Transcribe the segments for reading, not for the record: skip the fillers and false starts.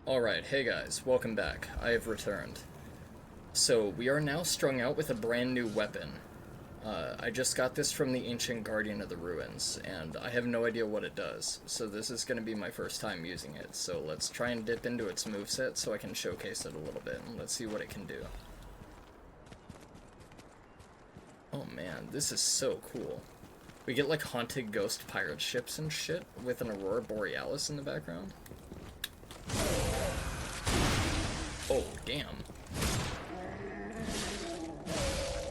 Alright, hey guys, welcome back. I have returned. So, we are now strung out with a brand new weapon. I just got this from the Ancient Guardian of the Ruins, and I have no idea what it does. So this is going to be my first time using it, so let's try and dip into its moveset so I can showcase it a little bit, and let's see what it can do. Oh man, this is so cool. We get like haunted ghost pirate ships and shit, with an Aurora Borealis in the background. Oh, damn.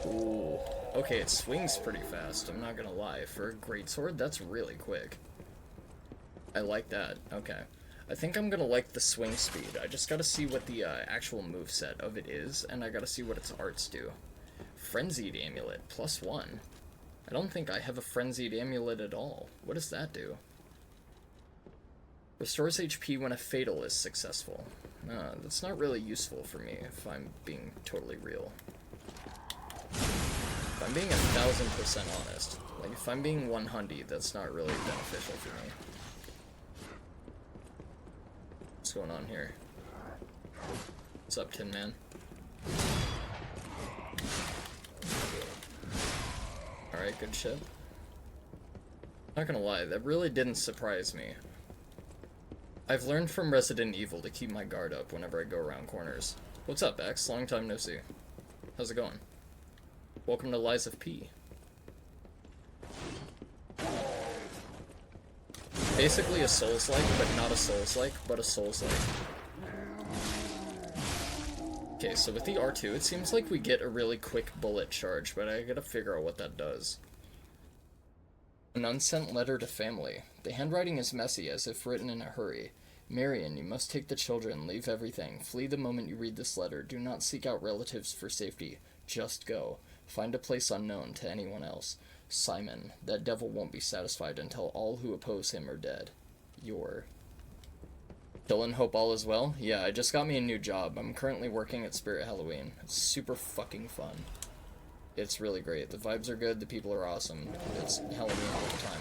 Ooh. Okay, it swings pretty fast, I'm not gonna lie. For a greatsword, that's really quick. I like that. Okay. I think I'm gonna like the swing speed. I just gotta see what the actual moveset of it is, and I gotta see what its arts do. Frenzied Amulet, +1. I don't think I have a Frenzied Amulet at all. What does that do? Restores HP when a fatal is successful. That's not really useful for me, if I'm being totally real. If I'm being 1000% honest. Like, if I'm being 100, that's not really beneficial for me. What's going on here? What's up, Tin Man? Alright, good shit. Not gonna lie, that really didn't surprise me. I've learned from Resident Evil to keep my guard up whenever I go around corners. What's up, X? Long time no see. How's it going? Welcome to Lies of P. Basically a Souls-like, but not a Souls-like, but a Souls-like. Okay, so with the R2, it seems like we get a really quick bullet charge, but I gotta figure out what that does. An unsent letter to family. The handwriting is messy, as if written in a hurry. Marion, you must take the children, leave everything. Flee the moment you read this letter. Do not seek out relatives for safety. Just go. Find a place unknown to anyone else. Simon, that devil won't be satisfied until all who oppose him are dead. Your. Dylan, hope all is well? Yeah, I just got me a new job. I'm currently working at Spirit Halloween. It's super fucking fun. It's really great. The vibes are good, the people are awesome. It's Halloween all the time.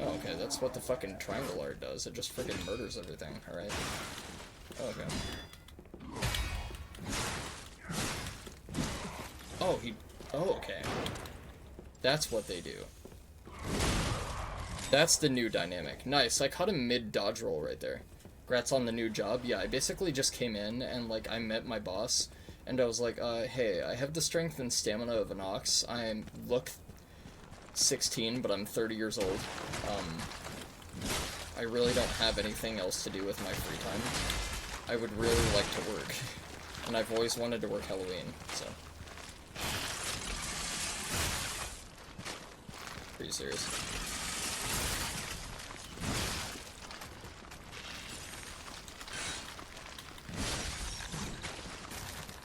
Oh, okay, that's what the fucking triangle art does. It just freaking murders everything, alright? Oh, okay. Oh, oh, okay. That's what they do. That's the new dynamic. Nice, I caught a mid-dodge roll right there. Congrats on the new job. Yeah, I basically just came in and, like, I met my boss. And I was like, hey, I have the strength and stamina of an ox. I look 16, but I'm 30 years old. I really don't have anything else to do with my free time. I would really like to work. And I've always wanted to work Halloween, so. Pretty serious.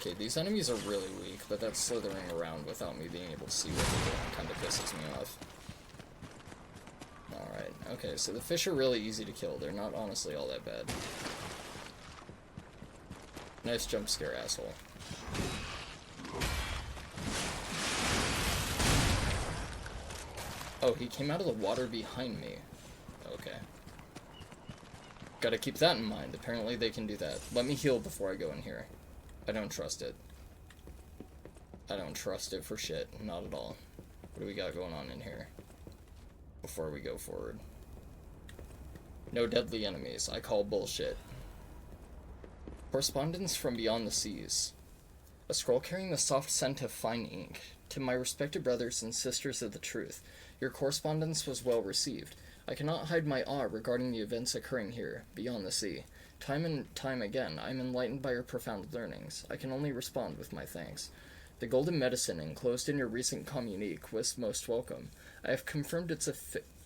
Okay, these enemies are really weak, but that slithering around without me being able to see what they're doing kind of pisses me off. Alright, okay, so the fish are really easy to kill. They're not honestly all that bad. Nice jump scare, asshole. Oh, he came out of the water behind me. Okay. Gotta keep that in mind. Apparently they can do that. Let me heal before I go in here. I don't trust it. I don't trust it for shit. Not at all. What do we got going on in here? Before we go forward. No deadly enemies. I call bullshit. Correspondence from beyond the seas. A scroll carrying the soft scent of fine ink. To my respected brothers and sisters of the truth, your correspondence was well received. I cannot hide my awe regarding the events occurring here, beyond the sea. Time and time again, I am enlightened by your profound learnings. I can only respond with my thanks. The golden medicine enclosed in your recent communique was most welcome. I have confirmed its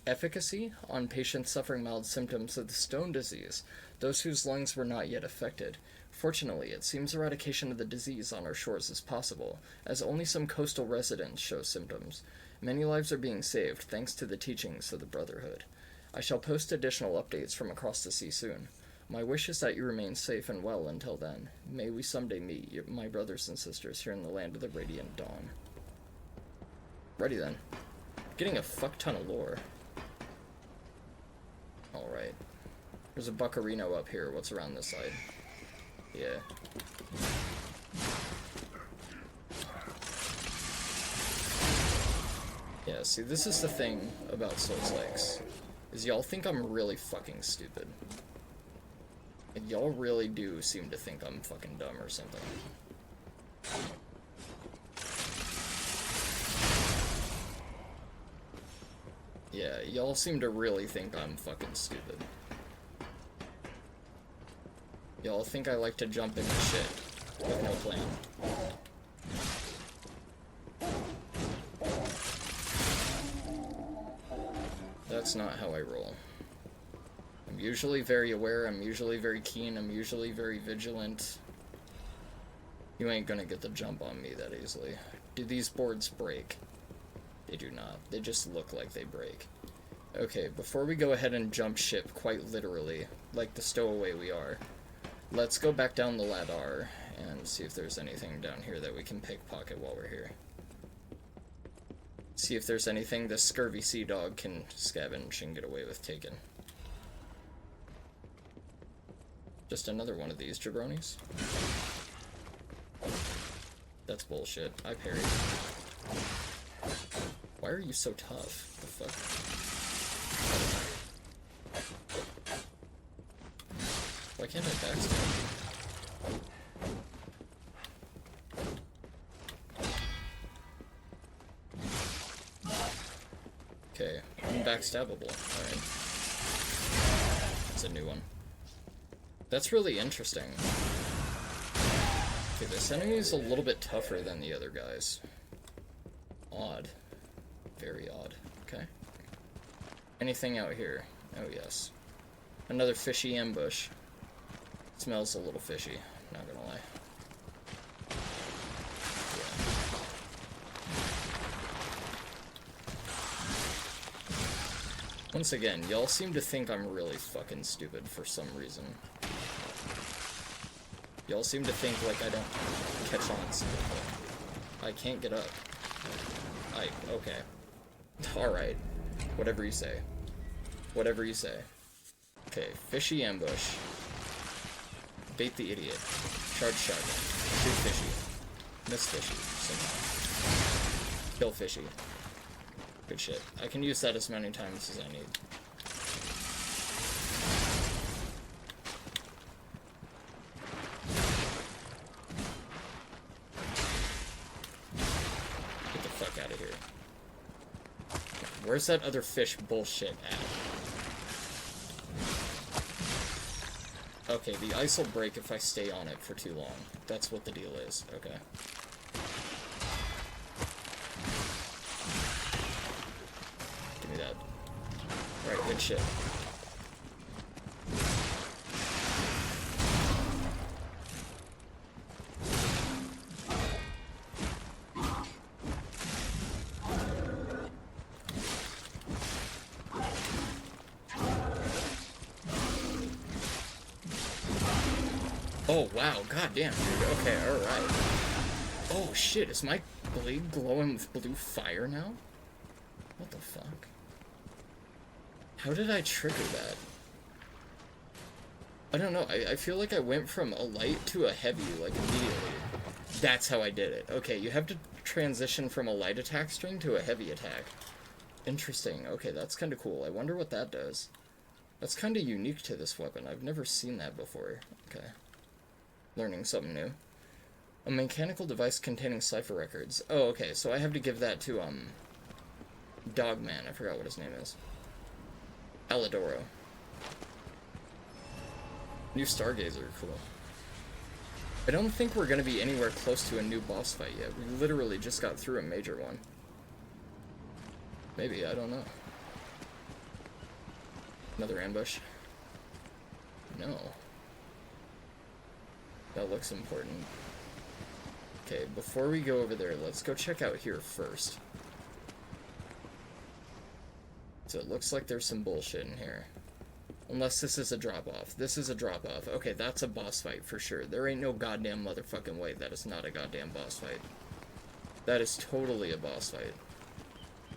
efficacy on patients suffering mild symptoms of the stone disease, those whose lungs were not yet affected. Fortunately, it seems eradication of the disease on our shores is possible, as only some coastal residents show symptoms. Many lives are being saved thanks to the teachings of the Brotherhood. I shall post additional updates from across the sea soon. My wish is that you remain safe and well until then. May we someday meet my brothers and sisters here in the land of the Radiant Dawn. Ready then. Getting a fuck ton of lore. Alright. There's a Buccarino up here. What's around this side? Yeah. Yeah, see, this is the thing about Souls-likes, is y'all think I'm really fucking stupid. And y'all really do seem to think I'm fucking dumb or something. Yeah, y'all seem to really think I'm fucking stupid. Y'all think I like to jump into shit with no plan. That's not how I roll. I'm usually very aware, I'm usually very keen, I'm usually very vigilant. You ain't gonna get the jump on me that easily. Do these boards break? They do not. They just look like they break. Okay, before we go ahead and jump ship, quite literally, like the stowaway we are, let's go back down the ladder and see if there's anything down here that we can pickpocket while we're here. See if there's anything this scurvy sea dog can scavenge and get away with taking. Just another one of these jabronis. That's bullshit. I parried. Why are you so tough? The fuck? Why can't I backstab? Okay, unbackstabbable. Alright. That's a new one. That's really interesting. Okay, this enemy is a little bit tougher than the other guys. Odd. Very odd. Okay. Anything out here? Oh, yes. Another fishy ambush. Smells a little fishy, not gonna lie. Once again, y'all seem to think I'm really fucking stupid for some reason. Y'all seem to think, like, I don't catch on something. I can't get up. Okay. Alright. Whatever you say. Whatever you say. Okay, fishy ambush. Bait the idiot. Charge shotgun. Shoot fishy. Miss fishy, somehow. Kill fishy. Good shit. I can use that as many times as I need. Get the fuck out of here. Where's that other fish bullshit at? Okay, the ice will break if I stay on it for too long. That's what the deal is. Okay. Give me that. Alright, good shit. Oh, wow, goddamn, dude. Okay, alright. Oh, shit, is my blade glowing with blue fire now? What the fuck? How did I trigger that? I don't know, I feel like I went from a light to a heavy, like, immediately. That's how I did it. Okay, you have to transition from a light attack string to a heavy attack. Interesting. Okay, that's kind of cool. I wonder what that does. That's kind of unique to this weapon. I've never seen that before. Okay. Learning something new. A mechanical device containing cipher records. Oh, okay, so I have to give that to, Dogman. I forgot what his name is. Alidoro. New Stargazer. Cool. I don't think we're gonna be anywhere close to a new boss fight yet. We literally just got through a major one. Maybe, I don't know. Another ambush? No. That looks important. Okay, before we go over there, let's go check out here first. So it looks like there's some bullshit in here. Unless this is a drop-off. This is a drop-off. Okay, that's a boss fight for sure. There ain't no goddamn motherfucking way that is not a goddamn boss fight. That is totally a boss fight.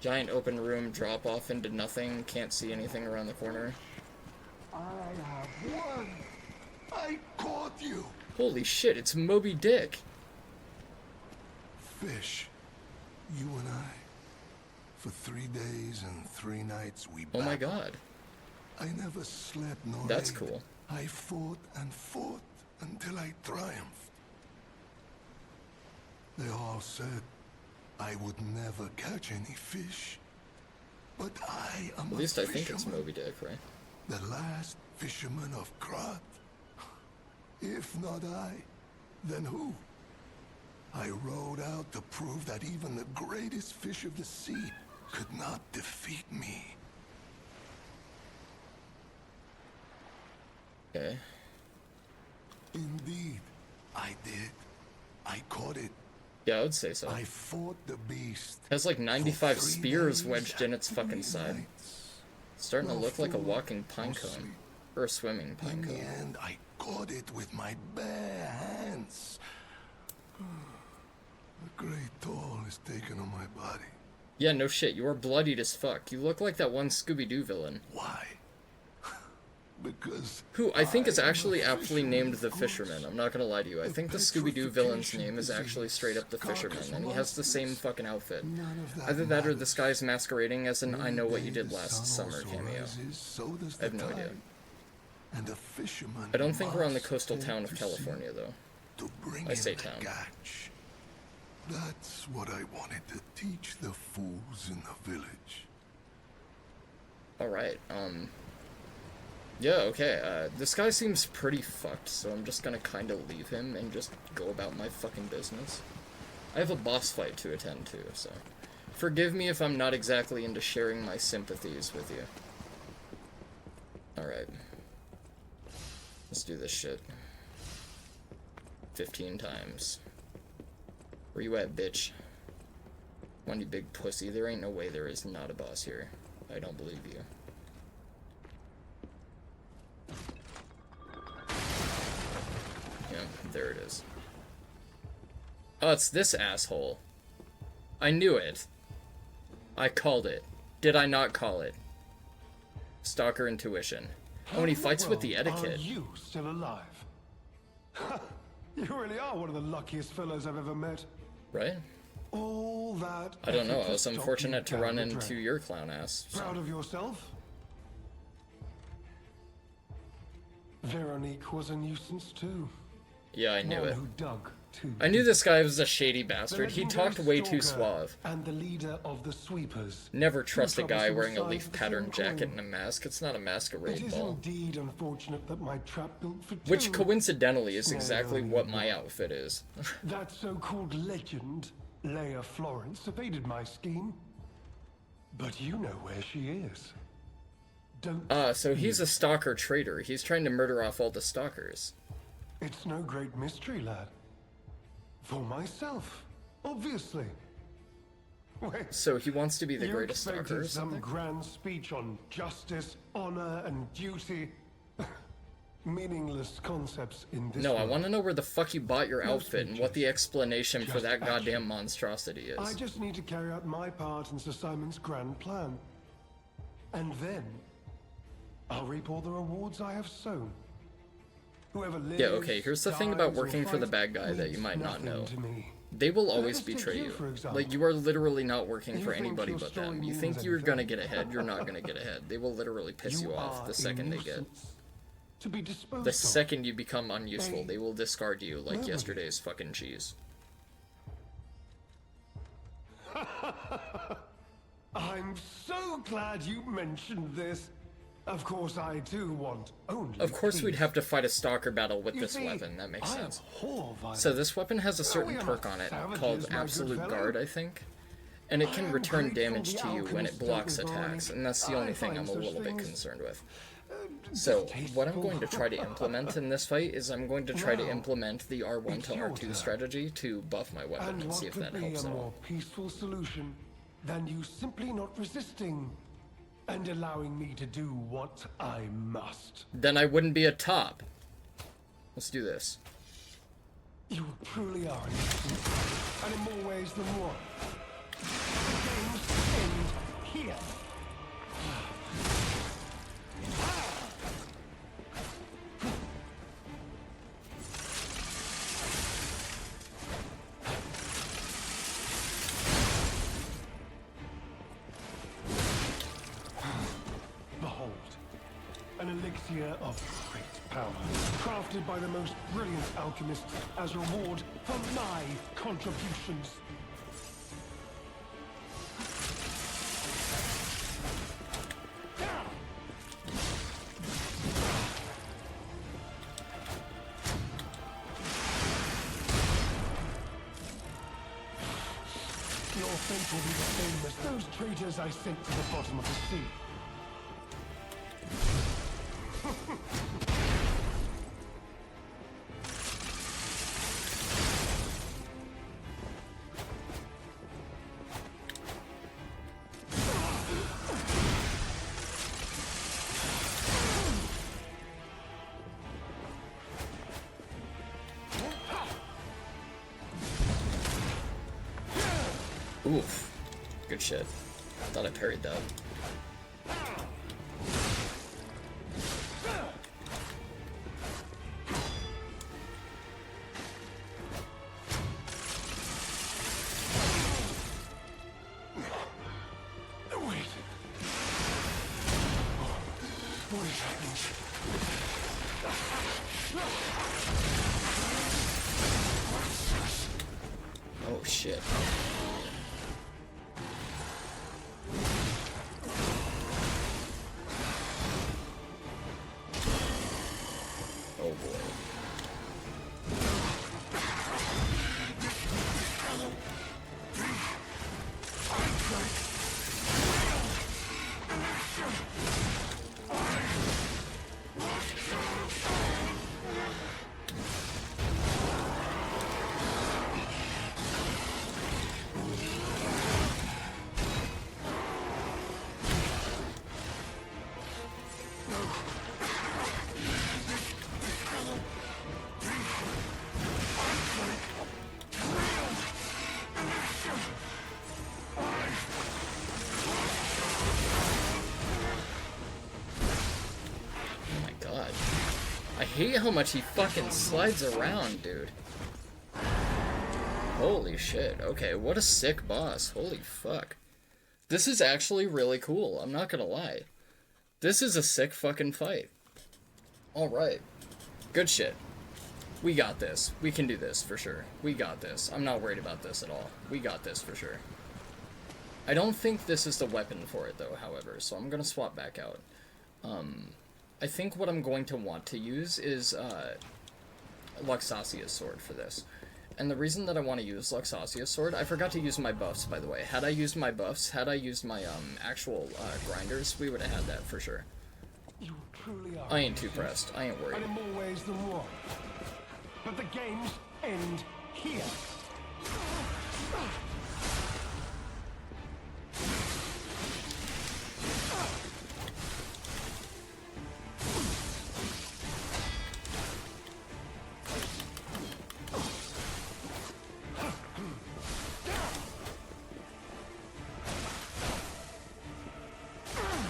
Giant open room, drop off into nothing, can't see anything around the corner. I have won. I caught you. Holy shit, it's Moby Dick. Fish, you and I. For 3 days and 3 nights we Oh my battled. god. I never slept nor That's ate. cool. I fought and fought until I triumphed. They all said I would never catch any fish. But I am At least a I think it's fisherman. Moby Dick, right? The last fisherman of Krat. If not I, then who? I rowed out to prove that even the greatest fish of the sea could not defeat me. Okay. Indeed, I did. I caught it. Yeah, I would say so. I fought the beast. It has like for 95 3 spears days wedged in and its fucking 3 side. nights. It's starting to No look like a food, walking pine no cone. sleep. Or a swimming pine In the cone. end, I caught it with my bare hands. A great toll is taken on my body. Yeah, no shit, you are bloodied as fuck. You look like that one Scooby-Doo villain. Why? Because Who I think is I am a actually aptly fisherman, named of the course. Fisherman. I'm not gonna lie to you. I The think the Scooby-Doo villain's petrification name is actually disease, straight up the Fisherman, carcass and he has the same monsters. fucking outfit. None of that Either that or matters. this guy's masquerading as an I know what you Day did the last sun summer also cameo. rises, so does I have the no idea. tide. And a fisherman I don't think we're on the must coastal take town of to sea California, though. to bring I in say the town. catch. That's what I wanted to teach the fools in the village. Alright, yeah, okay, this guy seems pretty fucked, so I'm just gonna kinda leave him and just go about my fucking business. I have a boss fight to attend to, so forgive me if I'm not exactly into sharing my sympathies with you. Alright. Let's do this shit. 15 times. Where you at, bitch? One, you big pussy. There ain't no way there is not a boss here. I don't believe you. Yeah, there it is. Oh, it's this asshole. I knew it. I called it. Did I not call it? Stalker intuition. Oh, and he fights with the etiquette. Are you still alive? You really are one of the luckiest fellows I've ever met. Right? All that. I don't know. effort I was stop you unfortunate to down run the into drain. your clown ass. So. Proud of yourself? Veronique was a nuisance too. Yeah, I knew One it. who dug too I knew deep. this guy was a shady The bastard. He legendary talked way too stalker suave. And the leader of the sweepers. Never trust a Two guy troublesome wearing a sides leaf of the pattern same jacket coin. and a mask. It's not a It masquerade is ball. indeed unfortunate that my trap built for two. Which coincidentally is snared exactly only what one. my outfit is. That so-called legend, Leia Florence, evaded my scheme. But you know where she is. Don't So he's a stalker traitor. He's trying to murder off all the stalkers. It's no great mystery, lad. For myself, obviously. Wait, So he wants to be the you greatest stalker or expected some something? grand speech on justice, honor, and duty. Meaningless concepts in this No, I world. want to know where the fuck you bought your No outfit and what the speeches. explanation for Just that action. goddamn monstrosity I is. just need to carry out my part in Sir Simon's grand plan. And then, I'll reap all the rewards I have sown. Whoever lives, Yeah, okay, here's the thing about dies, or working for the fights bad guy that you means might not nothing know. to me. They will always Let's take betray you, you. for example. Like, you are literally not working You for think anybody your but them. story You means think you're anything? gonna get ahead, you're not gonna get ahead. They will literally piss you off are the a second they get. nuisance to be disposed The of. second you become unuseful, Hey, they will discard you like nobody. yesterday's fucking cheese. I'm so glad you mentioned this. Of course, I too want only Of course we'd peace. have to fight a stalker battle with You this see, weapon, that makes I am sense. horrified. So this weapon has a we certain are perk not on it savages, called my good Absolute fellow. Guard, I think. And it I can am return grateful damage the to you when it alchemist blocks dealt with attacks, Barney. and that's the I only thing find I'm a such little bit things, concerned with. So, what I'm going to try to distasteful. implement in this fight is I'm going to try to Now, implement the R1 it's to your R2 turn. strategy to buff my weapon And and see what if that could be helps a at more all. peaceful solution than you simply not resisting and allowing me to do what I must? Then I wouldn't be a top. Let's do this. You truly are a nuisance, and in more ways than one. The games end here. An elixir of great power, crafted by the most brilliant alchemists as reward for my contributions. Your fate will be the same as those traitors I sent to the bottom of the sea. Oof. Good shit. I thought I parried that. Wait. What is happening? Oh shit. Oh boy. I hate how much he fucking slides around, dude. Holy shit. Okay, what a sick boss. Holy fuck. This is actually really cool. I'm not gonna lie. This is a sick fucking fight. Alright. Good shit. We got this. We can do this, for sure. We got this. I'm not worried about this at all. We got this, for sure. I don't think this is the weapon for it, though, however, so I'm gonna swap back out. I think what I'm going to want to use is Luxasia's sword for this. And the reason that I want to use Luxasia's sword, I forgot to use my buffs, by the way. Had I used my buffs, had I used my actual grinders, we would have had that for sure. You truly are. I ain't too pressed. I ain't worried. And in more ways than one. But the games end here.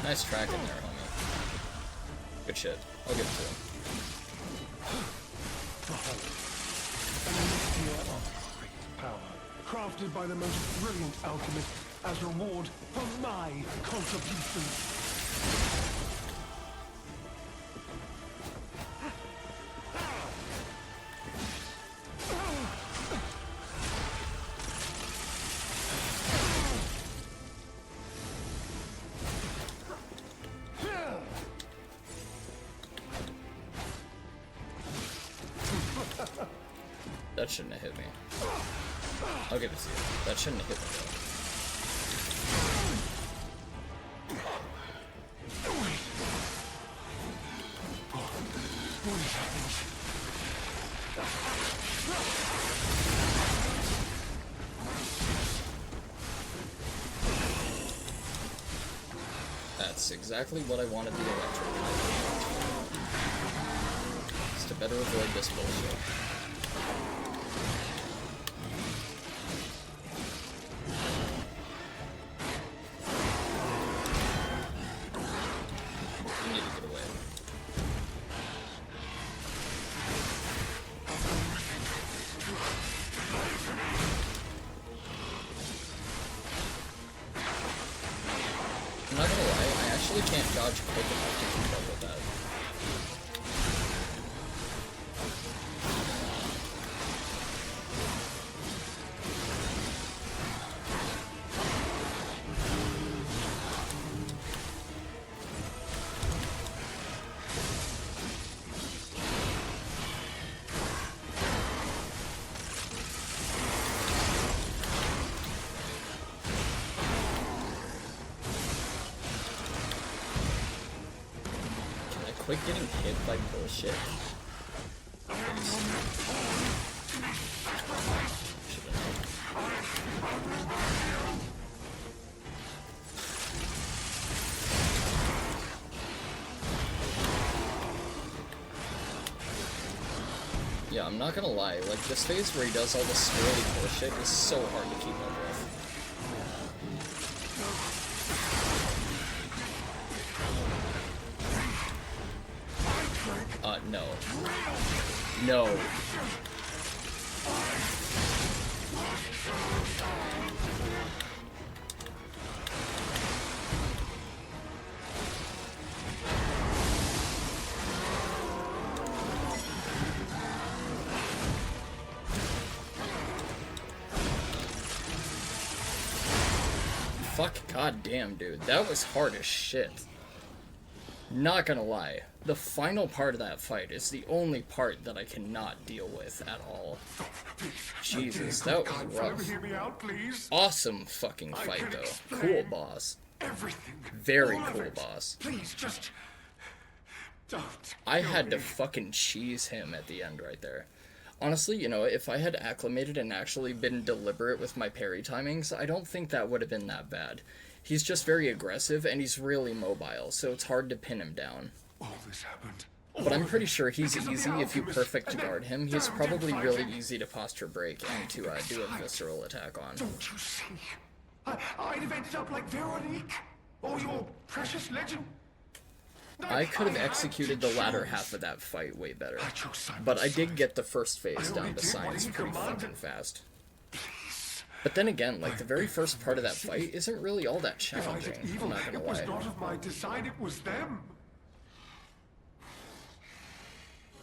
Nice track in there, homie. Good shit. I'll give it to him. An elixir of great power, crafted by the most brilliant alchemist as reward for my contributions. That shouldn't have hit me. I'll give it to you. That shouldn't have hit me, though. That's exactly what I wanted the electric for. Just to better avoid this bullshit. I'm not gonna lie, I actually can't dodge quick enough to keep up with that. Quit getting hit by bullshit. Yeah, I'm not gonna lie, like, this phase where he does all this swirly bullshit is so hard to keep up with. No. No. Fuck, goddamn, dude. That was hard as shit. Not gonna lie. The final part of that fight is the only part that I cannot deal with at all. Jesus, that was rough. Awesome fucking fight, though. Cool boss. Very cool boss. Please, just don't. I had to fucking cheese him at the end right there. Honestly, you know, if I had acclimated and actually been deliberate with my parry timings, I don't think that would have been that bad. He's just very aggressive, and he's really mobile, so it's hard to pin him down. All this happened. But I'm pretty sure he's easy if you perfect guard him. He's probably really easy to posture break and to do a visceral attack on. Don't you see? I'd have ended up like Veronique, or your precious legend. I could have executed the latter half of that fight way better. But I did get the first phase down to science pretty fucking fast. But then again, like, the very first part of that fight isn't really all that challenging, I'm not gonna lie. It was not of my design, it was them.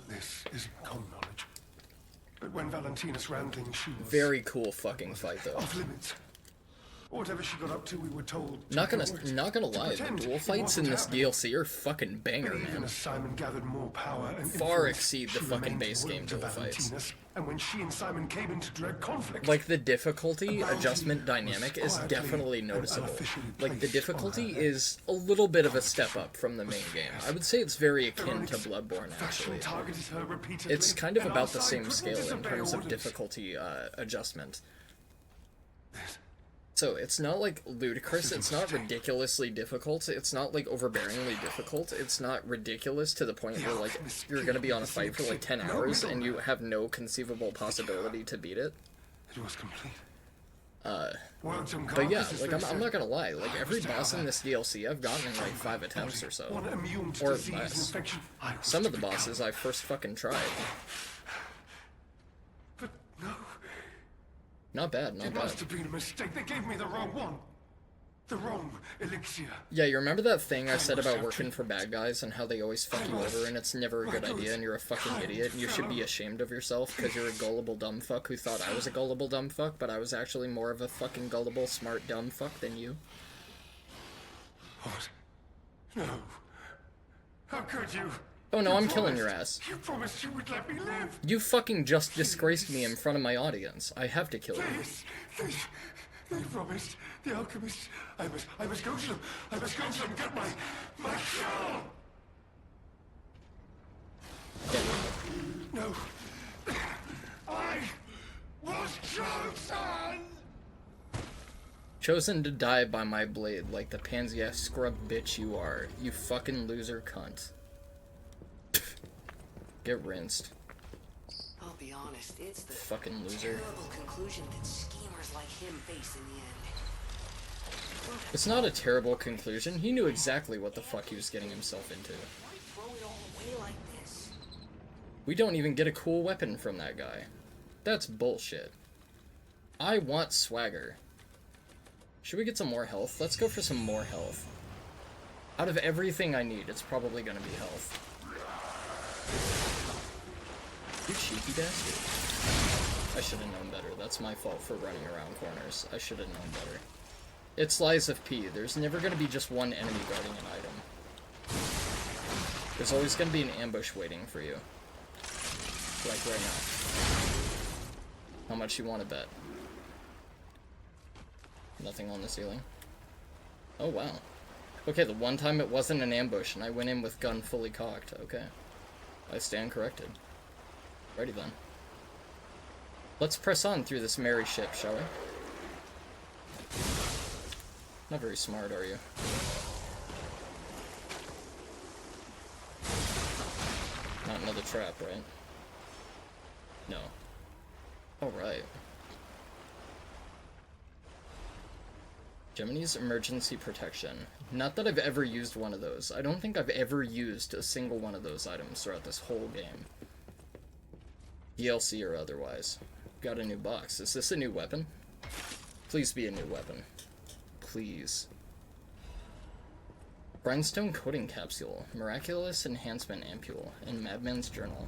This isn't common knowledge. But when Valentina's rambling, she was... Very cool fucking fight, though. Off limits. Whatever she got up to, we were told... Not gonna lie, the duel fights in this DLC are fucking banger, man. Simon gathered more power and far exceed the fucking base game duel fights. And when she and Simon came into dread conflict... Like, the difficulty adjustment dynamic is definitely noticeable. Like, the difficulty is a little bit of a step up from the main game. I would say it's very akin to Bloodborne, actually. It's kind of about the same scale in terms of difficulty adjustment. So, it's not, like, ludicrous, it's not ridiculously difficult, it's not, like, overbearingly difficult, it's not ridiculous to the point where, like, you're gonna be on a fight for, like, 10 hours and you have no conceivable possibility to beat it. It was complete. But yeah, like, I'm not gonna lie, like, every boss in this DLC I've gotten in, like, 5 attempts or so. Or less. Some of the bosses I first fucking tried. But no... Not bad, not bad. It must have been a mistake. They gave me the wrong one. The wrong elixir. Yeah, you remember that thing I said about working for bad guys and how they always fuck you over and it's never a good idea and you're a fucking idiot and you should be ashamed of yourself because you're a gullible dumb fuck who thought I was a gullible dumb fuck, but I was actually more of a fucking gullible smart dumb fuck than you? What? No. How could you? Oh no, I'm killing your ass. You promised you would let me live. You fucking just disgraced me in front of my audience. I have to kill you. They promised. The alchemists. I must go to them. I must go to them and get my cure. No. I was chosen. Chosen to die by my blade like the pansy-ass scrub bitch you are. You fucking loser cunt. Get rinsed. I'll be honest, it's the fucking loser. terrible conclusion that schemers like him face in the end. It's not a terrible conclusion. He knew exactly what the fuck he was getting himself into. Why throw it all away like this? We don't even get a cool weapon from that guy. That's bullshit. I want swagger. Should we get some more health? Let's go for some more health. Out of everything I need, it's probably gonna be health. You cheeky bastard. I should have known better. That's my fault for running around corners. I should have known better. It's Lies of P. There's never gonna be just one enemy guarding an item. There's always gonna be an ambush waiting for you. Like right now. How much you want to bet? Nothing on the ceiling. Oh, wow. Okay, the one time it wasn't an ambush and I went in with gun fully cocked. Okay. I stand corrected. Righty then. Let's press on through this merry ship, shall we? Not very smart, are you? Not another trap, right? No. Alright. Gemini's emergency protection. Not that I've ever used one of those. I don't think I've ever used a single one of those items throughout this whole game. DLC or otherwise. Got a new box. Is this a new weapon? Please be a new weapon. Please. Grindstone coating capsule. Miraculous enhancement ampule. And Madman's journal.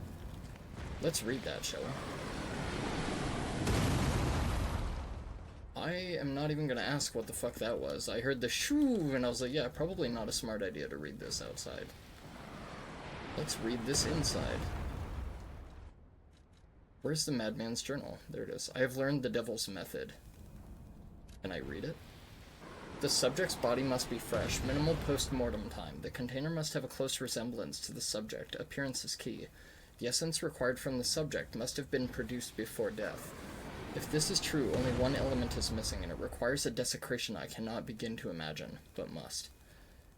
Let's read that, shall we? I am not even gonna ask what the fuck that was. I heard the shoo, and I was like, yeah, probably not a smart idea to read this outside. Let's read this inside. Where's the Madman's journal? There it is. I have learned the devil's method. Can I read it? The subject's body must be fresh. Minimal post-mortem time. The container must have a close resemblance to the subject. Appearance is key. The essence required from the subject must have been produced before death. If this is true, only one element is missing, and it requires a desecration I cannot begin to imagine, but must.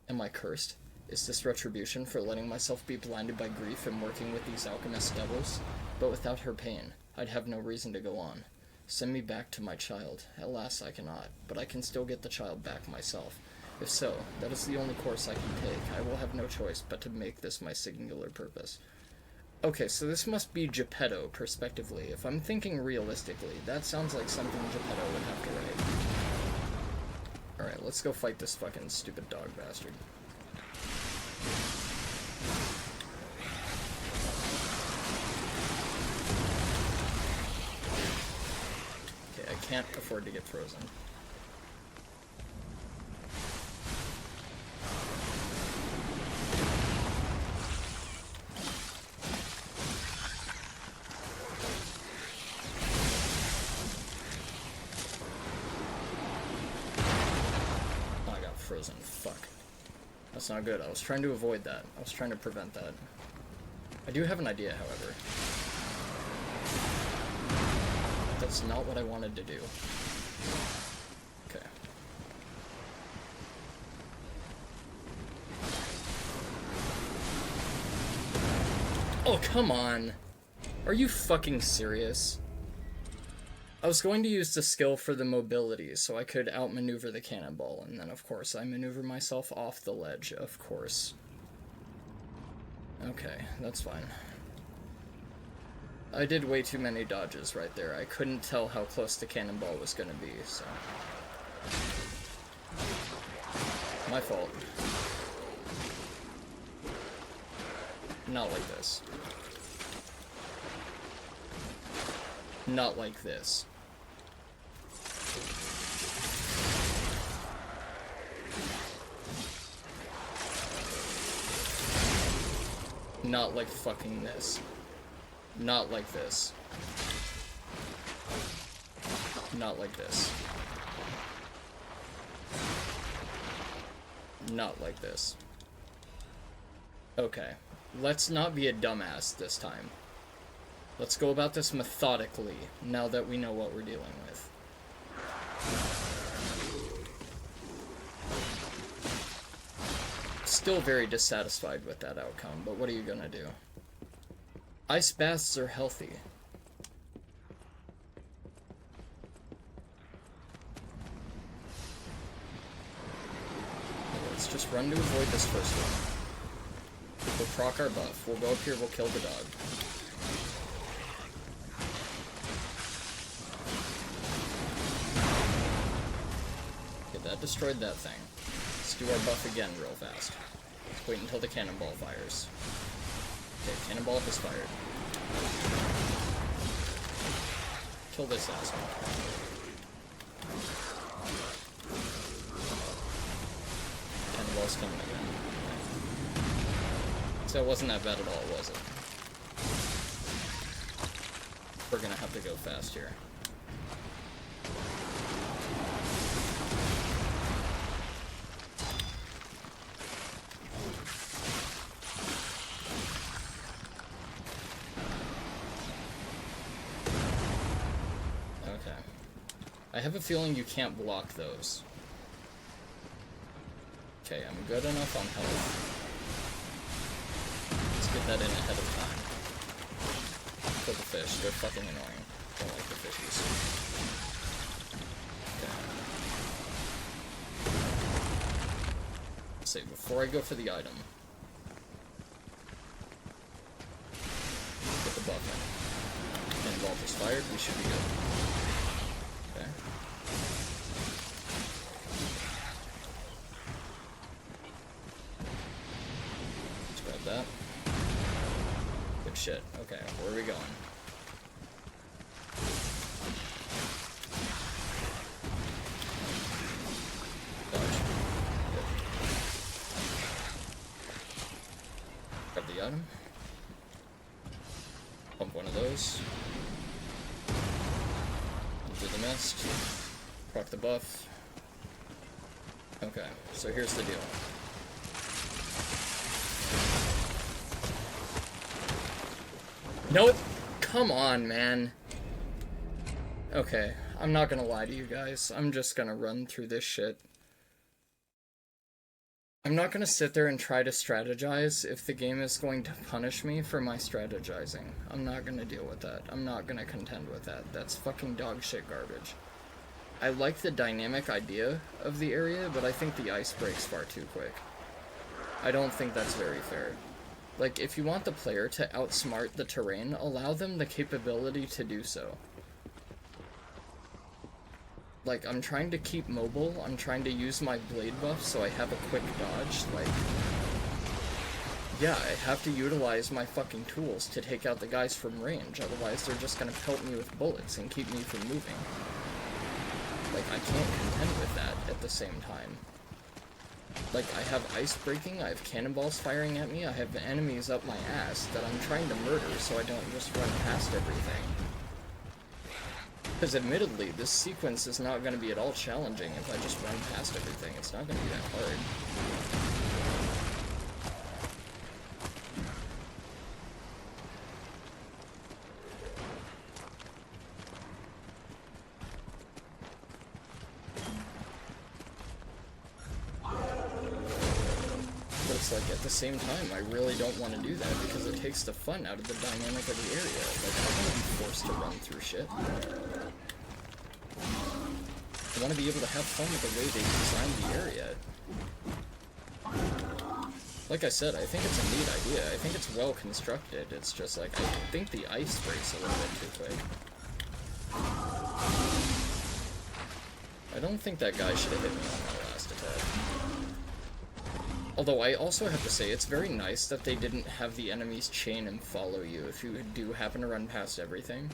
Am I cursed? Is this retribution for letting myself be blinded by grief and working with these alchemist devils? But without her pain, I'd have no reason to go on. Send me back to my child. Alas, I cannot, but I can still get the child back myself. If so, that is the only course I can take. I will have no choice but to make this my singular purpose. Okay, so this must be Geppetto, prospectively. If I'm thinking realistically, that sounds like something Geppetto would have to write. Alright, let's go fight this fucking stupid dog bastard. Okay, I can't afford to get frozen. Frozen. Fuck. That's not good. I was trying to avoid that. I was trying to prevent that. I do have an idea, however. That's not what I wanted to do. Okay. Oh, come on! Are you fucking serious? I was going to use the skill for the mobility, so I could outmaneuver the cannonball, and then, of course, I maneuver myself off the ledge, of course. Okay, that's fine. I did way too many dodges right there. I couldn't tell how close the cannonball was gonna be, so... My fault. Not like this. Not like this. Not like fucking this. Not like this. Not like this. Not like this. Okay. Let's not be a dumbass this time. Let's go about this methodically, now that we know what we're dealing with. Still very dissatisfied with that outcome, but what are you gonna do? Ice baths are healthy. Let's just run to avoid this first one. We'll proc our buff. We'll go up here, we'll kill the dog. That destroyed that thing. Let's do our buff again real fast. Let's wait until the cannonball fires. Okay, cannonball has fired. Kill this asshole. Cannonball's coming again. So it wasn't that bad at all, was it? We're gonna have to go fast here. Okay. I have a feeling you can't block those. Okay, I'm good enough on health. Let's get that in ahead of time. Kill the fish, they're fucking annoying. Don't like the fishies. Okay. Let's see, before I go for the item. Get the buff in. Cannonball just fired, we should be good. Okay. Let's grab that. Good shit. Okay, where are we going? Dodge. Good. Grab the item. Pump one of those. Through the mist. Proc the buff. Okay, so here's the deal. Nope! Come on, man. Okay, I'm not gonna lie to you guys. I'm just gonna run through this shit. I'm not gonna sit there and try to strategize if the game is going to punish me for my strategizing. I'm not gonna deal with that. I'm not gonna contend with that. That's fucking dog shit garbage. I like the dynamic idea of the area, but I think the ice breaks far too quick. I don't think that's very fair. Like, if you want the player to outsmart the terrain, allow them the capability to do so. Like, I'm trying to keep mobile, I'm trying to use my blade buff so I have a quick dodge, like... Yeah, I have to utilize my fucking tools to take out the guys from range, otherwise they're just gonna pelt me with bullets and keep me from moving. Like, I can't contend with that at the same time. Like, I have ice breaking, I have cannonballs firing at me, I have enemies up my ass that I'm trying to murder so I don't just run past everything. Because admittedly, this sequence is not going to be at all challenging if I just run past everything. It's not going to be that hard. But it's like, at the same time, I really don't want to do that because it takes the fun out of the dynamic of the area. Like, I don't want to be forced to run through shit. I want to be able to have fun with the way they designed the area. Like I said, I think it's a neat idea. I think it's well constructed. It's just like, I think the ice breaks a little bit too quick. I don't think that guy should have hit me on my last attack. Although I also have to say, it's very nice that they didn't have the enemies chain and follow you if you do happen to run past everything.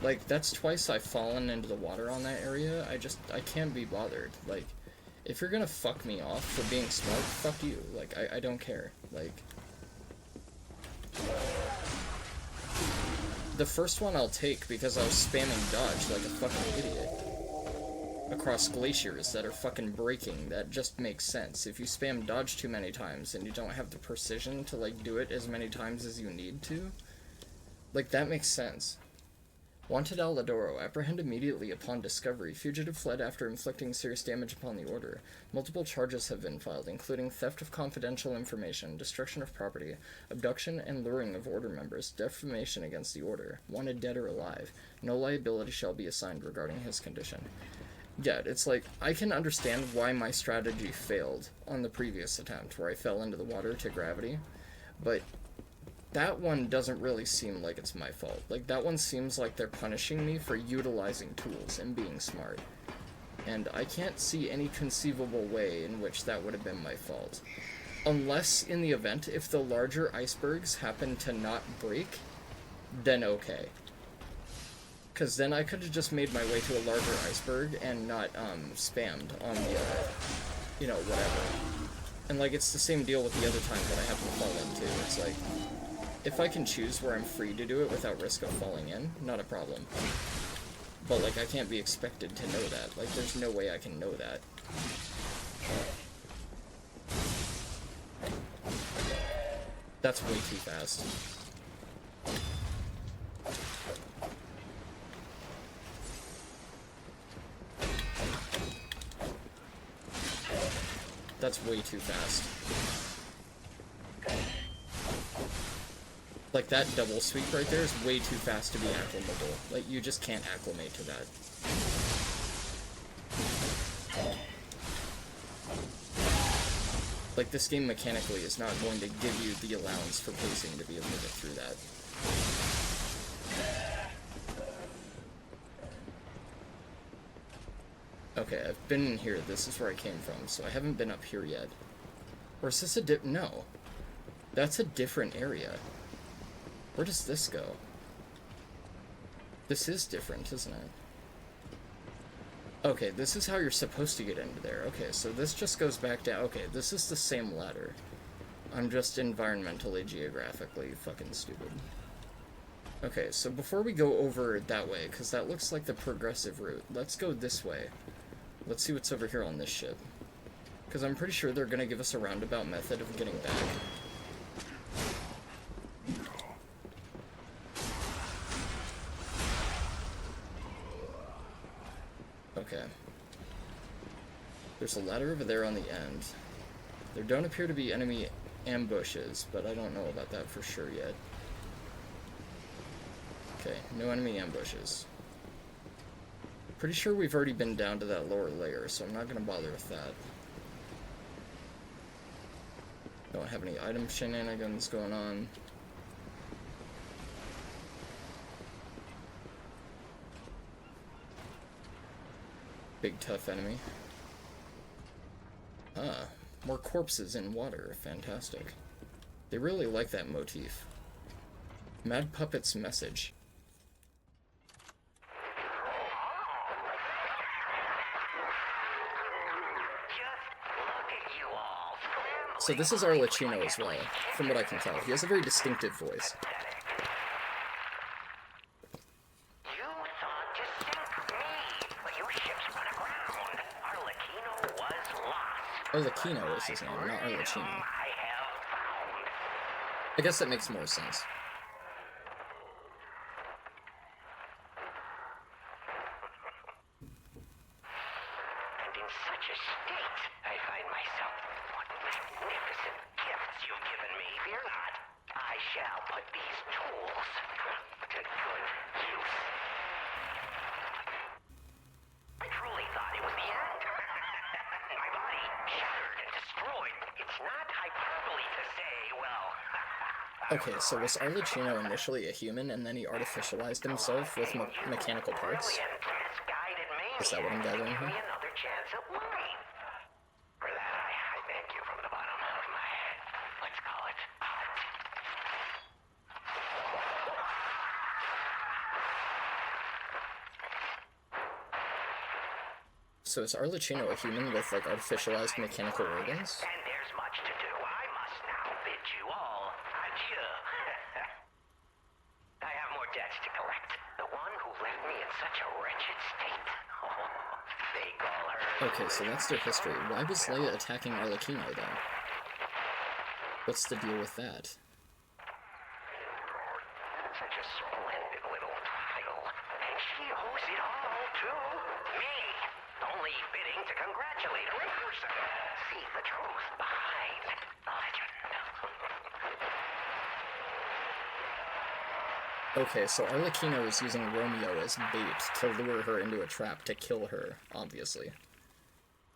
Like, that's twice I've fallen into the water on that area. I can't be bothered. Like, if you're gonna fuck me off for being smart, fuck you. Like, I don't care. Like, the first one I'll take because I was spamming dodge like a fucking idiot. Across glaciers that are fucking breaking, that just makes sense. If you spam dodge too many times and you don't have the precision to, like, do it as many times as you need to, like, that makes sense. Wanted Aladoro, apprehend immediately upon discovery. Fugitive fled after inflicting serious damage upon the order. Multiple charges have been filed, including theft of confidential information, destruction of property, abduction and luring of order members, defamation against the order. Wanted dead or alive. No liability shall be assigned regarding his condition. Yeah, it's like, I can understand why my strategy failed on the previous attempt, where I fell into the water to gravity, but that one doesn't really seem like it's my fault. Like, that one seems like they're punishing me for utilizing tools and being smart. and I can't see any conceivable way in which that would have been my fault. Unless, in the event, if the larger icebergs happen to not break, then okay. Because then I could have just made my way to a larger iceberg and not, spammed on the, you know, whatever. And, like, it's the same deal with the other time that I happen to fall into. It's like, if I can choose where I'm free to do it without risk of falling in, not a problem. But, like, I can't be expected to know that. Like, there's no way I can know that. That's way too fast. That's way too fast. Like, that double sweep right there is way too fast to be acclimatable. Like, you just can't acclimate to that. Like, this game mechanically is not going to give you the allowance for pacing to be able to get through that. Okay, I've been in here. This is where I came from, so I haven't been up here yet. Or is this a no. That's a different area. Where does this go? This is different, isn't it? Okay, this is how you're supposed to get into there. Okay, so this just goes back down. Okay, this is the same ladder. I'm just environmentally, geographically fucking stupid. Okay, so before we go over that way, because that looks like the progressive route, let's go this way. Let's see what's over here on this ship. Because I'm pretty sure they're going to give us a roundabout method of getting back. Okay. There's a ladder over there on the end. There don't appear to be enemy ambushes, but I don't know about that for sure yet. Okay, no enemy ambushes. Pretty sure we've already been down to that lower layer, so I'm not going to bother with that. Don't have any item shenanigans going on. Big tough enemy. Ah, more corpses in water. Fantastic. They really like that motif. Mad Puppet's message. So this is Arlecchino as well, from what I can tell. He has a very distinctive voice. You thought to sink me, but your ship's run aground. Arlecchino was lost. Arlecchino is his name, not Arlecchino. I have found. I guess that makes more sense. And in such a state, I find myself. What magnificent gifts you've given me. Fear not. I shall put these tools to good use. I truly thought it was the end. My body shattered and destroyed. It's not hyperbole to say, well... Okay, so was Arlecchino initially a human and then he artificialized himself with mechanical parts? Is that what I'm gathering here? Another chance at lying. For that, I thank you from the bottom of my, let's call it, heart. So is Arlecchino a human with, like, artificialized mechanical organs? And there's much to do. I must now bid you all adieu. I have more debts to collect. The one who left me in such a wretched state. Oh, they call her. Okay, so that's their history. Why was Leia attacking Arlecchino, then? What's the deal with that? Such a splendid little title. And she owes it all to me. Only fitting to congratulate her in person. See the truth behind the legend. Okay, so Arlecchino is using Romeo as bait to lure her into a trap to kill her, obviously.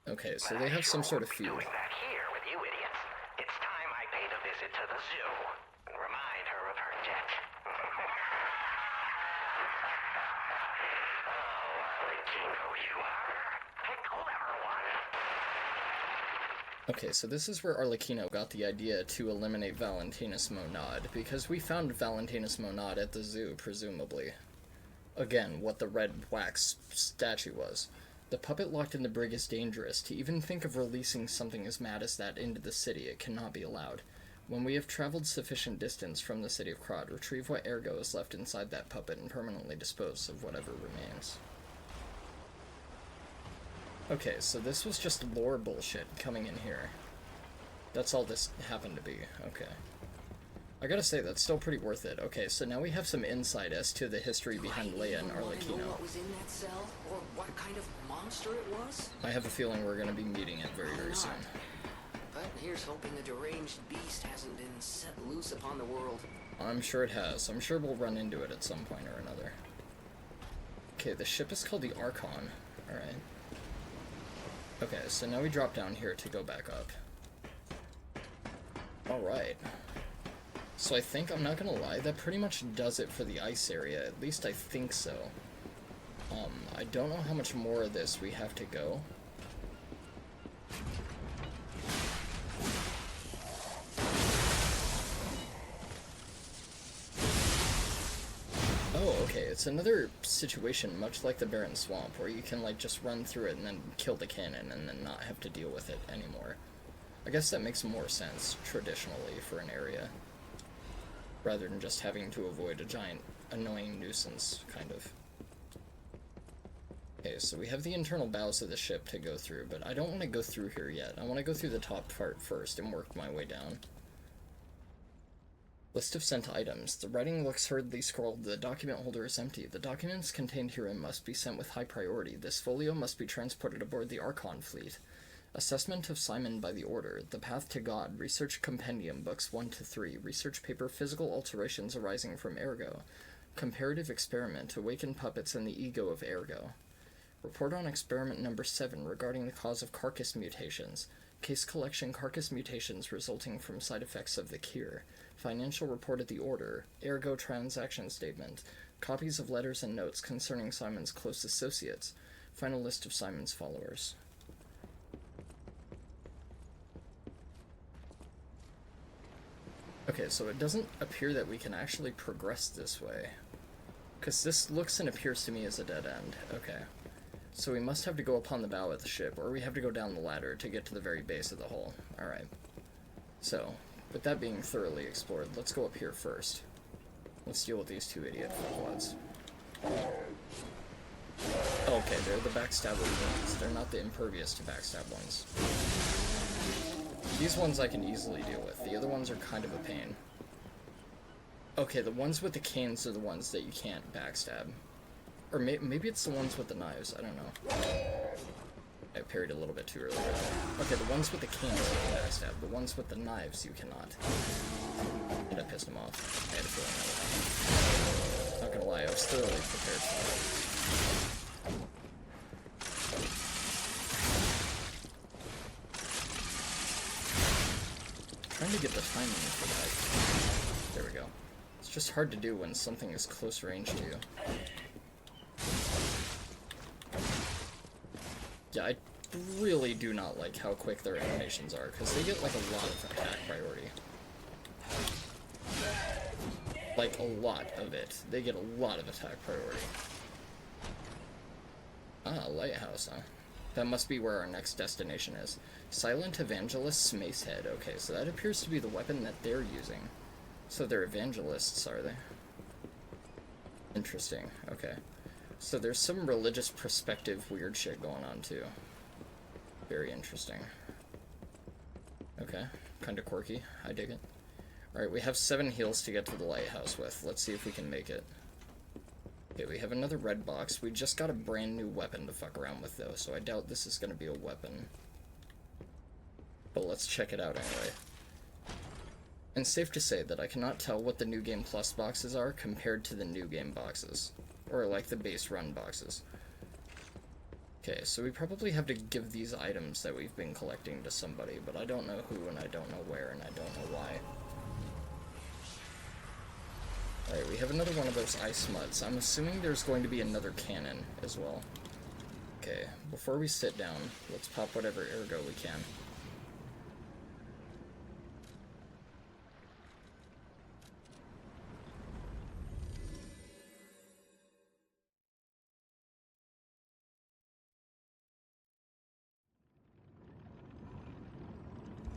Okay, so they have some sort of feud. Doing that here with you idiots. It's time I paid a visit to the zoo and remind her of her debt. Oh, Arlecchino, you are. clever one. Okay, so this is where Arlecchino got the idea to eliminate Valentinus Monad, because we found Valentinus Monad at the zoo, presumably. Again, what the red wax statue was. The puppet locked in the brig is dangerous. To even think of releasing something as mad as that into the city, it cannot be allowed. When we have traveled sufficient distance from the city of Krat, retrieve what ergo is left inside that puppet and permanently dispose of whatever remains. Okay, so this was just lore bullshit coming in here. That's all this happened to be. Okay. I gotta say, that's still pretty worth it. Okay, so now we have some insight as to the history behind Leia and I know Arlecchino. what was in that cell, or what kind of monster it was? I have a feeling we're gonna be meeting it very, very soon. But here's hoping the deranged beast hasn't been set loose upon the world. I'm sure it has. I'm sure we'll run into it at some point or another. Okay, the ship is called the Archon. Alright. Okay, so now we drop down here to go back up. Alright. So I think, I'm not gonna lie, that pretty much does it for the ice area. At least I think so. I don't know how much more of this we have to go. Oh, okay, it's another situation much like the Barren Swamp, where you can, like, just run through it and then kill the cannon and then not have to deal with it anymore. I guess that makes more sense, traditionally, for an area. Rather than just having to avoid a giant, annoying nuisance, kind of. Okay, so we have the internal bows of the ship to go through, but I don't want to go through here yet. I want to go through the top part first and work my way down. List of sent items. The writing looks hurriedly scrawled. The document holder is empty. The documents contained herein must be sent with high priority. This folio must be transported aboard the Archon fleet. Assessment of Simon by the Order. The Path to God. Research Compendium, Books 1 to 3. Research paper Physical Alterations Arising from Ergo. Comparative Experiment. Awaken Puppets and the Ego of Ergo. Report on Experiment Number 7 regarding the cause of carcass mutations. Case collection carcass mutations resulting from side effects of the cure. Financial report of the Order. Ergo transaction statement. Copies of letters and notes concerning Simon's close associates. Final list of Simon's followers. Okay, so it doesn't appear that we can actually progress this way. Because this looks and appears to me as a dead end. Okay. So we must have to go upon the bow of the ship, or we have to go down the ladder to get to the very base of the hull. Alright. So, with that being thoroughly explored, let's go up here first. Let's deal with these two idiot fuckwads. Okay, they're the backstabber ones. They're not the impervious to backstab ones. These ones I can easily deal with. The other ones are kind of a pain. Okay, the ones with the canes are the ones that you can't backstab. Or maybe it's the ones with the knives, I don't know. I parried a little bit too early. Okay, the ones with the canes you can backstab. The ones with the knives you cannot. And I pissed them off. I had a feeling that would happen. Not gonna lie, I was thoroughly prepared for that. Trying to get the timing for that. There we go. It's just hard to do when something is close range to you. Yeah, I really do not like how quick their animations are, because they get, like, a lot of attack priority. Like, a lot of it. They get a lot of attack priority. Ah, a lighthouse, huh? That must be where our next destination is. Silent Evangelist's Macehead. Okay, so that appears to be the weapon that they're using. So they're evangelists, are they? Interesting, okay. So there's some religious perspective weird shit going on, too. Very interesting. Okay, kinda quirky. I dig it. Alright, we have 7 heals to get to the lighthouse with. Let's see if we can make it. Okay, we have another red box. We just got a brand new weapon to fuck around with, though, so I doubt this is gonna be a weapon. But let's check it out anyway. And safe to say that I cannot tell what the New Game Plus boxes are compared to the New Game boxes. Or, like, the base run boxes. Okay, so we probably have to give these items that we've been collecting to somebody, but I don't know who, and I don't know where, and I don't know why. Alright, we have another one of those ice muds. I'm assuming there's going to be another cannon as well. Okay, before we sit down, let's pop whatever ergo we can.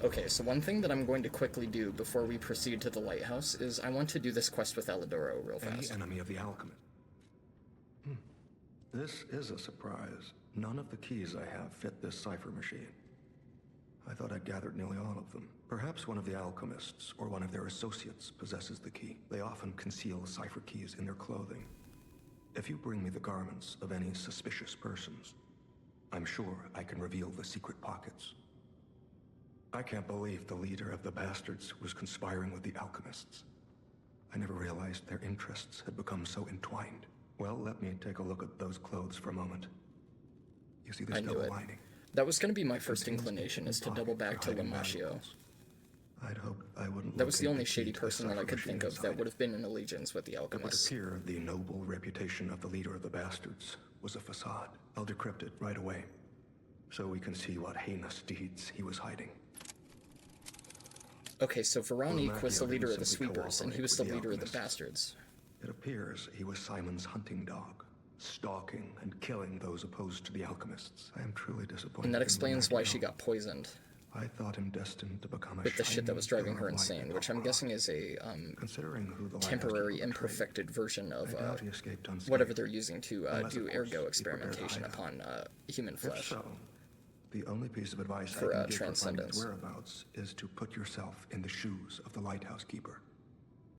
Okay, so one thing that I'm going to quickly do before we proceed to the lighthouse is I want to do this quest with Elidoro real fast. Any enemy of the alchemist. This is a surprise. None of the keys I have fit this cipher machine. I thought I'd gathered nearly all of them. Perhaps one of the alchemists or one of their associates possesses the key. They often conceal cipher keys in their clothing. If you bring me the garments of any suspicious persons, I'm sure I can reveal the secret pockets. I can't believe the leader of the bastards was conspiring with the alchemists. I never realized their interests had become so entwined. Well, let me take a look at those clothes for a moment. You see this double lining? That was going to be my first inclination, is to double back to Pinnocchio. I'd hoped I wouldn't. That was the only shady person that I could think of that would have been in allegiance with the alchemists. It would appear the noble reputation of the leader of the bastards was a facade. I'll decrypt it right away, so we can see what heinous deeds he was hiding. Okay, so Veronique was the leader of the sweepers, and he was the leader of the bastards. It appears he was Simon's hunting dog, stalking and killing those opposed to the alchemists. I am truly disappointed. And that explains why she got poisoned. I thought him destined to become a with the shit that was driving her insane, which I'm guessing is a temporary, imperfected version of whatever they're using to do ergo experimentation upon human flesh. So, the only piece of advice for I can give transcendence. For finding its whereabouts is to put yourself in the shoes of the lighthouse keeper.